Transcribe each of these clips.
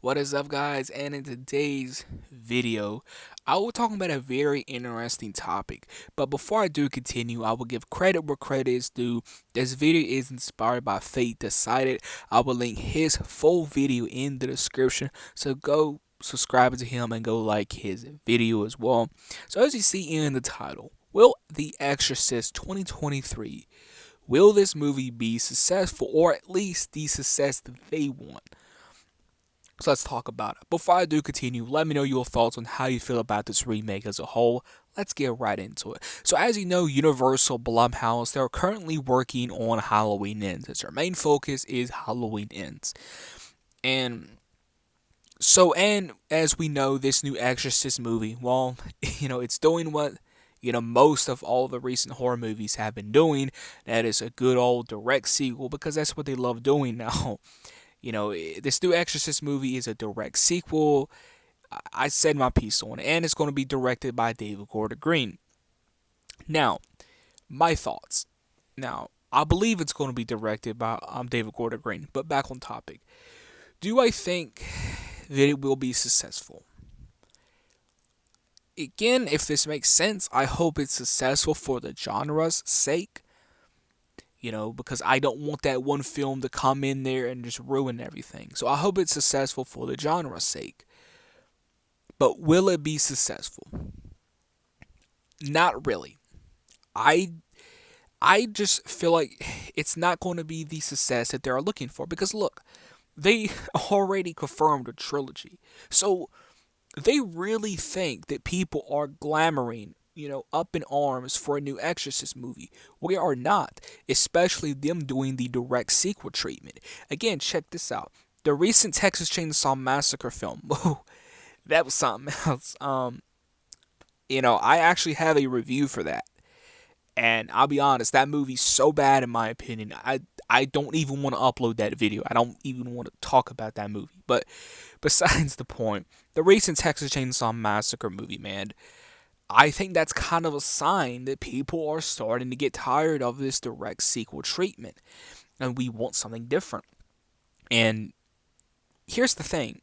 What is up, guys? And in today's video, I will talk about a very interesting topic. But before I do continue, I will give credit where credit is due. This video is inspired by Fate Decided. I will link his full video in the description. So go subscribe to him and go like his video as well. So as you see in the title, will The Exorcist 2023, will this movie be successful, or at least the success that they want? So let's talk about it. Before I do continue, let me know your thoughts on how you feel about this remake as a whole. Let's get right into it. So as you know, Universal Blumhouse, they're currently working on Halloween Ends. As their main focus is Halloween Ends. And as we know, this new Exorcist movie, well, it's doing what most of all the recent horror movies have been doing. That is a good old direct sequel, because that's what they love doing now. This new Exorcist movie is a direct sequel. I said my piece on it, and it's going to be directed by David Gordon Green. Now, my thoughts. Now, I believe it's going to be directed by David Gordon Green, but back on topic. Do I think that it will be successful? Again, if this makes sense, I hope it's successful for the genre's sake. Because I don't want that one film to come in there and just ruin everything. So I hope it's successful for the genre's sake. But will it be successful? Not really. I I just feel like it's not going to be the success that they're looking for, because look, they already confirmed a trilogy. So they really think that people are glamoring, up in arms for a new Exorcist movie. We are not, especially them doing the direct sequel treatment. Again, check this out. The recent Texas Chainsaw Massacre film, that was something else. I actually have a review for that. And I'll be honest, that movie's so bad in my opinion. I don't even want to upload that video. I don't even want to talk about that movie. But besides the point, the recent Texas Chainsaw Massacre movie, man, I think that's kind of a sign that people are starting to get tired of this direct sequel treatment, and we want something different. And here's the thing.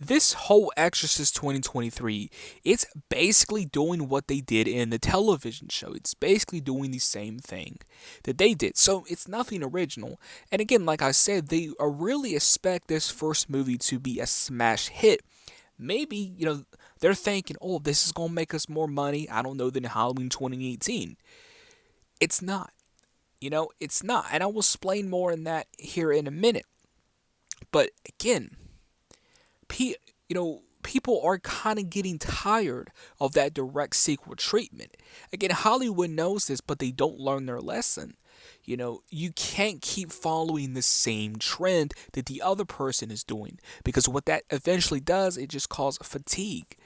This whole Exorcist 2023, it's basically doing what they did in the television show. It's basically doing the same thing that they did. So it's nothing original. And again, like I said, they really expect this first movie to be a smash hit. Maybe, they're thinking, oh, this is going to make us more money, I don't know, than Halloween 2018. It's not. It's not. And I will explain more in that here in a minute. But again, people are kind of getting tired of that direct sequel treatment. Again, Hollywood knows this, but they don't learn their lesson. You can't keep following the same trend that the other person is doing, because what that eventually does, it just causes fatigue.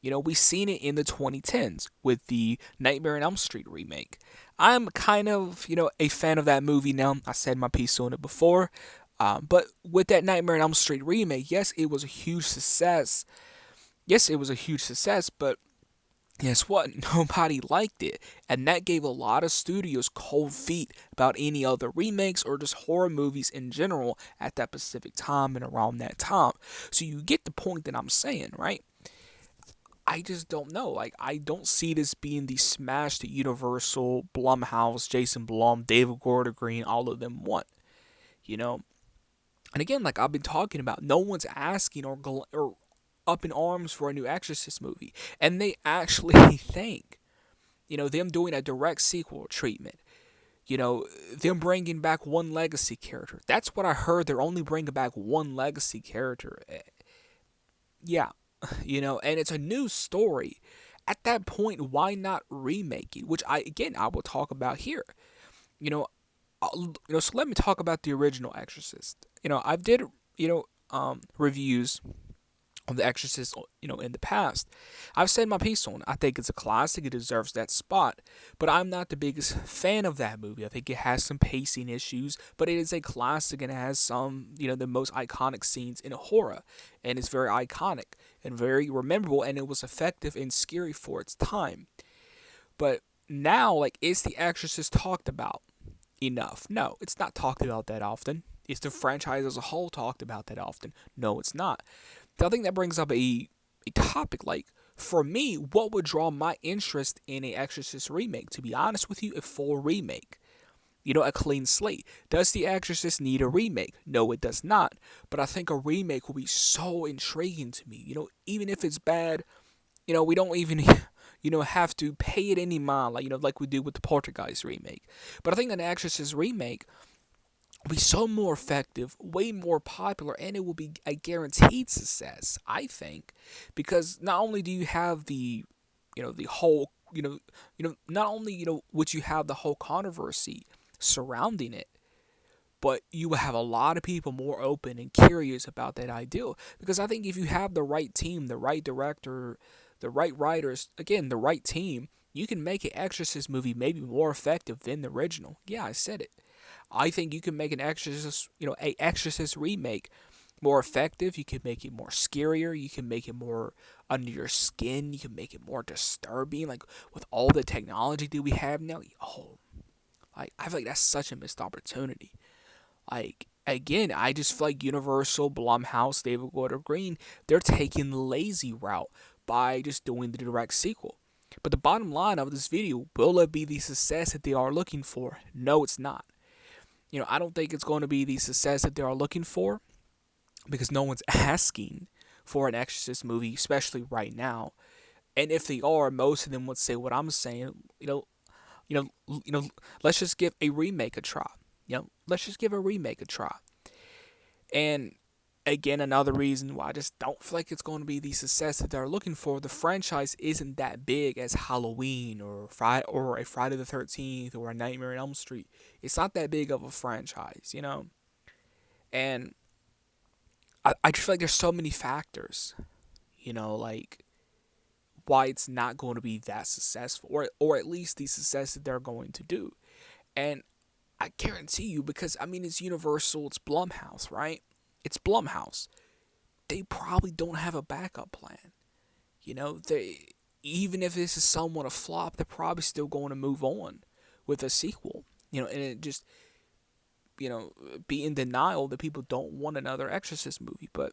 We've seen it in the 2010s with the Nightmare on Elm Street remake. I'm kind of, a fan of that movie now. I said my piece on it before. But with that Nightmare on Elm Street remake, yes, it was a huge success. Yes, it was a huge success, but guess what? Nobody liked it. And that gave a lot of studios cold feet about any other remakes or just horror movies in general at that specific time and around that time. So you get the point that I'm saying, right? I just don't know. Like, I don't see this being the smash that Universal, Blumhouse, Jason Blum, David Gordon Green, all of them want. You know, and again, like I've been talking about, no one's asking or up in arms for a new Exorcist movie. And they actually think, them doing a direct sequel treatment, them bringing back one legacy character. That's what I heard. They're only bringing back one legacy character. Yeah, and it's a new story. At that point, why not remake it? Which I will talk about here. You know, so let me talk about the original Exorcist. I've did reviews of the Exorcist, in the past. I've said my piece on it. I think it's a classic. It deserves that spot. But I'm not the biggest fan of that movie. I think it has some pacing issues, but it is a classic and it has some, the most iconic scenes in horror. And it's very iconic and very memorable, and it was effective and scary for its time. But now, like, is The Exorcist talked about enough? No, it's not talked about that often. Is the franchise as a whole talked about that often? No, it's not. I think that brings up a topic like, for me, what would draw my interest in a Exorcist remake? To be honest with you, a full remake. A clean slate. Does The Exorcist need a remake? No, it does not. But I think a remake will be so intriguing to me. Even if it's bad, we don't even, have to pay it any mind, like we do with the Poltergeist remake. But I think an Exorcist remake will be so more effective, way more popular, and it will be a guaranteed success, I think, because not only do you have the whole, not only, would you have the whole controversy surrounding it, but you will have a lot of people more open and curious about that ideal. Because I think if you have the right team, the right director, the right writers, again, the right team, you can make an Exorcist movie maybe more effective than the original. Yeah, I said it. I think you can make an Exorcist, a Exorcist remake more effective. You can make it more scarier. You can make it more under your skin. You can make it more disturbing. Like with all the technology that we have now, I feel like that's such a missed opportunity. Like again, I just feel like Universal, Blumhouse, David Gordon Green, they're taking the lazy route by just doing the direct sequel. But the bottom line of this video, will it be the success that they are looking for? No, it's not. I don't think it's going to be the success that they are looking for because no one's asking for an Exorcist movie, especially right now. And if they are, most of them would say what I'm saying. Let's just give a remake a try. Let's just give a remake a try. And again, another reason why I just don't feel like it's going to be the success that they're looking for. The franchise isn't that big as Halloween or a Friday the 13th or a Nightmare on Elm Street. It's not that big of a franchise, And I just feel like there's so many factors, like why it's not going to be that successful, or at least the success that they're going to do. And I guarantee you, because it's Universal, it's Blumhouse, right? It's Blumhouse. They probably don't have a backup plan. They, even if this is somewhat a flop, they're probably still going to move on with a sequel. And it just, be in denial that people don't want another Exorcist movie. But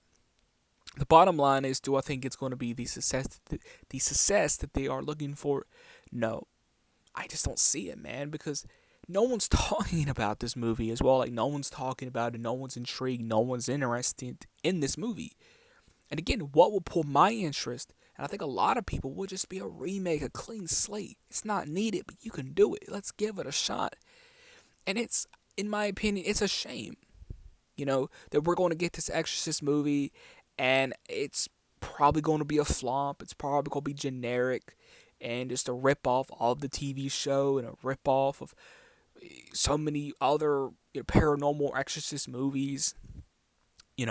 the bottom line is, do I think it's going to be the success that they are looking for? No, I just don't see it, man, because no one's talking about this movie as well. Like, no one's talking about it. No one's intrigued. No one's interested in this movie. And again, what will pull my interest, and I think a lot of people, will just be a remake, a clean slate. It's not needed, but you can do it. Let's give it a shot. And it's, in my opinion, it's a shame, that we're going to get this Exorcist movie, and it's probably going to be a flop. It's probably going to be generic, and just a rip-off of the TV show, and a rip-off of so many other paranormal Exorcist movies. I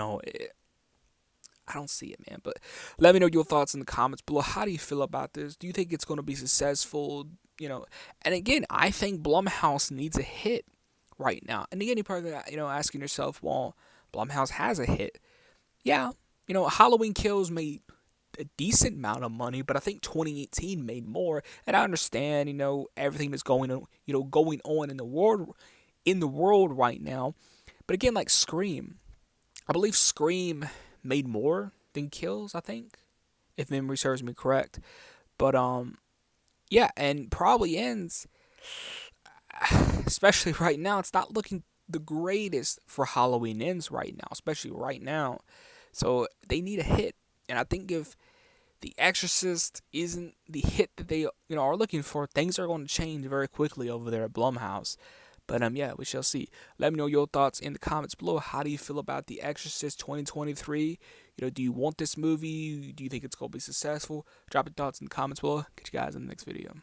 don't see it, man. But let me know your thoughts in the comments below. How do you feel about this? Do you think it's going to be successful? And again, I think Blumhouse needs a hit right now. And again, you're probably asking yourself, well, Blumhouse has a hit. Yeah, Halloween Kills made a decent amount of money, but I think 2018 made more. And I understand, everything that's going on, going on in the world right now. But again, like Scream, I believe Scream made more than Kills, I think, if memory serves me correct. But yeah, and probably ends, especially right now, it's not looking the greatest for Halloween Ends right now, especially right now. So they need a hit, and I think if The Exorcist isn't the hit that they are looking for, things are going to change very quickly over there at Blumhouse. But yeah, we shall see. Let me know your thoughts in the comments below. How do you feel about The Exorcist 2023? Do you want this movie? Do you think it's going to be successful? Drop your thoughts in the comments below. Catch you guys in the next video.